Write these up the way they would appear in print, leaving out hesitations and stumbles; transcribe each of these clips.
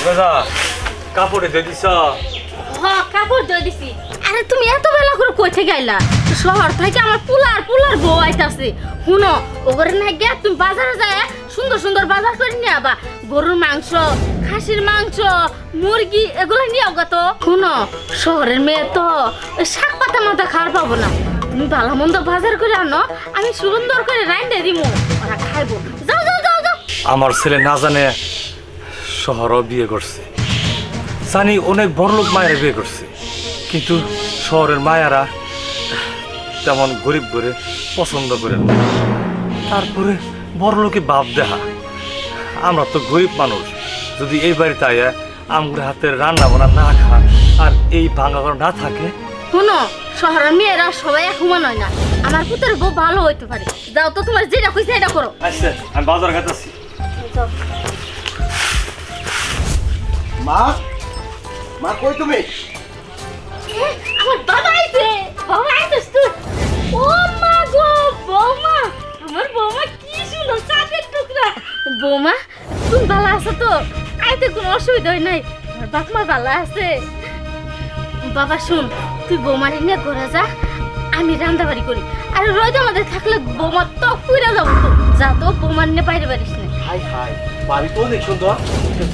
দাদা কাপড়ে দিয়ে দিছ? হ্যাঁ কাপড় দিয়ে দিছি। আরে তুমি এত বেলা করে কইতে গেলা? শহর থেকে আমার পুলার বউ আইতাছে। শুনো ওগরে না গিয়া তুমি বাজারে যায় সুন্দর সুন্দর বাজার করে নিয়ে আবা। গরুর মাংস, খাসির মাংস, মুরগি এগুলো নিয়ে আওগা তো। শুনো শহরের মেয়ে তো শাক পাতা মাথা খাওয়ার পাবো না। তুমি ভালো মন্দ বাজার করে আনো, আমি সুন্দর করে রাইন্দে দিমু, ওরা খাইবো। যাও যাও যাও যাও। আমার ছেলে না জানে শহরও বিয়ে করছে, জানি অনেক বড়লোক মায়েরা বিয়ে করছে, কিন্তু শহরের মায়েরা তেমন গরিব করে পছন্দ করে না। তারপরে বড়লোকে বাপ দেখা, আমরা তো গরিব মানুষ, যদি এই বাড়িতে আয়া আমগুলো হাতের রান্না বান্না না খান আর এই ভাঙা ঘর না থাকে। শুনো শহরের মেয়েরা সবাই এক সমান হয় না, আমার পুতের বউ ভালো হইতে পারে। যাও তো তোমার যেটা কইছে এটা করো। আচ্ছা আমি বাজার ঘাটাচ্ছি। মা, মা কই তুমি? আমার বাবা আইছে, বাবা আইছিস তুই? ও মা গো বৌমা, আমার বৌমা কি সুন্দর চাঁদের টুকরা। বৌমা তুমি ভালো আছো তো? আইতে কোনো অসুবিধা হয় নাই? আমার বাপ মা ভালো আছে? বাবা শুন, তুই বৌমারে নিয়ে ঘরে যা, আমি রান্দাবাড়ি করি। আর রোজ আমাদের থাকলে বৌমা তো পুরা যাবো তো। যা তো বৌমার নিয়ে বাইরে পারিস না। হাই হাই, ভাবি তো অনেক সুন্দর।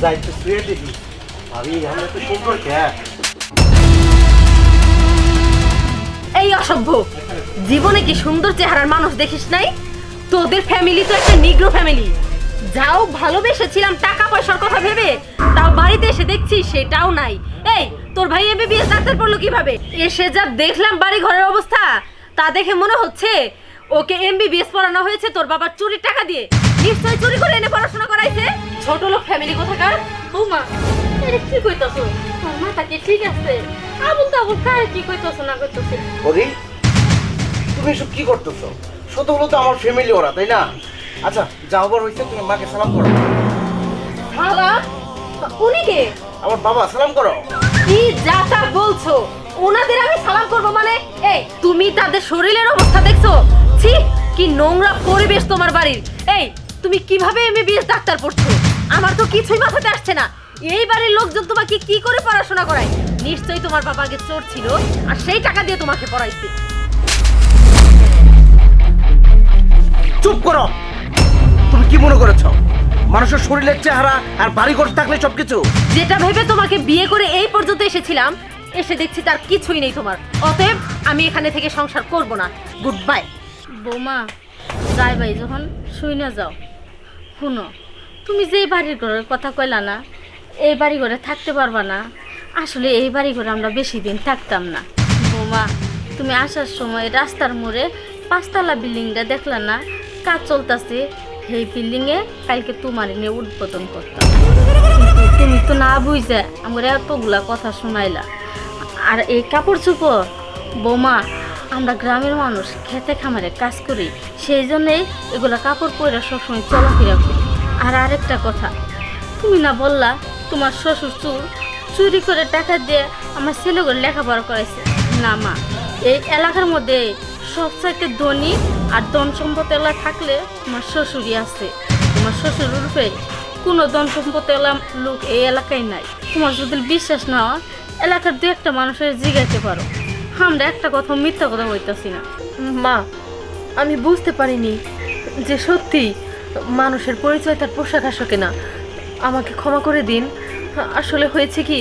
যাইতে শুয়ে দেখি ভাবি আমরা তো সুন্দর কে। এই অসভ্য, জীবনে কি সুন্দর চেহারার মানুষ দেখিস নাই? তোদের ফ্যামিলি তো একটা নিগ্রো ফ্যামিলি। যাও ভালোবেসেছিলাম টাকা পয়সার কথা ভেবে, তাও বাড়িতে এসে দেখছি সেটাও নাই। এই তোর ভাই এমবিবিএস ডাক্তার পড়লো কিভাবে? এসে যা দেখলাম বাড়ি ঘরের অবস্থা, তা দেখে মনে হচ্ছে ওকে এমবিবিএস পড়ানো হয়েছে তোর বাবার চুরির টাকা দিয়ে। নিশ্চয়ই চুরি করে এনে পড়াশোনা করাইছে। ছোট লোক ফ্যামিলি কোথাকার। বৌমা এটা কি কইতাছো? তোর মাথা কি ঠিক আছে? আবুল তাবুল কার কি কইতাছো না কইতাছো? বলি তুমি এসব কি করতেছো? শত হলো তো আমার ফ্যামিলি ওরা, তাই না? আচ্ছা যা হবার হয়েছে তুমি মাকে সালাম করো। বাবা উনি কে? আমার বাবা, সালাম করো। কি যা তা বলছো? ওনাদের আমি সালাম করব মানে? এই তুমি তাদের শরীরের অবস্থা দেখছো? ছি, কি নোংরা পরিবেশ তোমার বাড়ির। এই তুমি কিভাবে এমবিবিএস ডাক্তার পড়ছো? আমার তো কিছুই মাথাতে আসছে না। এই বাড়ির লোকজন তোমাকে কি করে পড়াশোনা করায়? নিশ্চয়ই তোমার বাবা আগে চোর ছিল আর সেই টাকা দিয়ে তোমাকে পড়াইছে। চুপ করো। তুমি কি মনে করেছো মানুষের শরীরের চেহারা আর বাড়িঘর থাকলে সবকিছু? যেটা ভেবে তোমাকে বিয়ে করে এই পর্যন্ত এসেছিলাম, এসে দেখছি তার কিছুই নেই তোমার। অতএব আমি এখানে থেকে সংসার করব না। Good bye. বৌমা যাই ভাই যখন শুই না যাও। শুনো তুমি যে বাড়ির ঘরের কথা কইলা না, এই বাড়ি ঘরে থাকতে পারবা না। আসলে এই বাড়ি ঘরে আমরা বেশি দিন থাকতাম না। বৌমা তুমি আসার সময় রাস্তার মোড়ে 5তলা বিল্ডিংটা দেখলা না, কাজ চলতেছে। সেই বিল্ডিংয়ে কালকে তোমার নিয়ে উদ্বোধন করতাম, কিন্তু তুমি তো না বুঝে আমার এতগুলা কথা শোনাইলা। আর এই কাপড় চোপড় বৌমা আমরা গ্রামের মানুষ খেতে খামারে কাজ করি, সেই জন্যেই এগুলা কাপড় পরে সবসময় চলাফেরা করি। আর আরেকটা কথা, তুমি না বললা তোমার শ্বশুর চুরি করে টাকা দিয়ে আমার ছেলেগুলো লেখাপড়া করাইছে? না মা, এই এলাকার মধ্যে সবচাইতে ধনী আর ধন সম্পদওয়ালা থাকলে তোমার শ্বশুরই আছে। তোমার শ্বশুর রূপে কোনো ধন সম্পদওয়ালা লোক এই এলাকায় নাই। তোমার যদি বিশ্বাস না হয় এলাকার দু একটা মানুষের জিগাইতে পারো। আমরা একটা কথা মিথ্যা কথা বলতেছি না। মা, আমি বুঝতে পারিনি যে সত্যি মানুষের পরিচয় তার পোশাক আশাকে না। আমাকে ক্ষমা করে দিন। আসলে হয়েছে কি,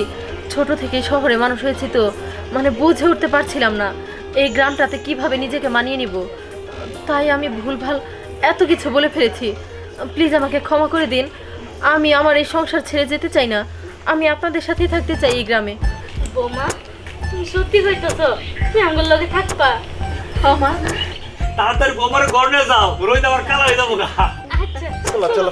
ছোট থেকে শহরে মানুষ হয়েছি তো, মানে বুঝে উঠতে পারছিলাম না এই গ্রামটাতে কিভাবে নিজেকে মানিয়ে নিব। তাই আমি ভুলভাল এত কিছু বলে ফেলেছি। প্লিজ আমাকে ক্ষমা করে দিন। আমি আমার এই সংসার ছেড়ে যেতে চাই না। আমি আপনাদের সাথেই থাকতে চাই এই গ্রামে। বৌমা তুমি সত্যি কইতেছ? তুমি আমার লগে থাকবা? মা, তাড়াতাড়ি বোমার গড়নে যাও, রোহিত আবার কালা হয়ে যাবো গা। আচ্ছা চলো চলো।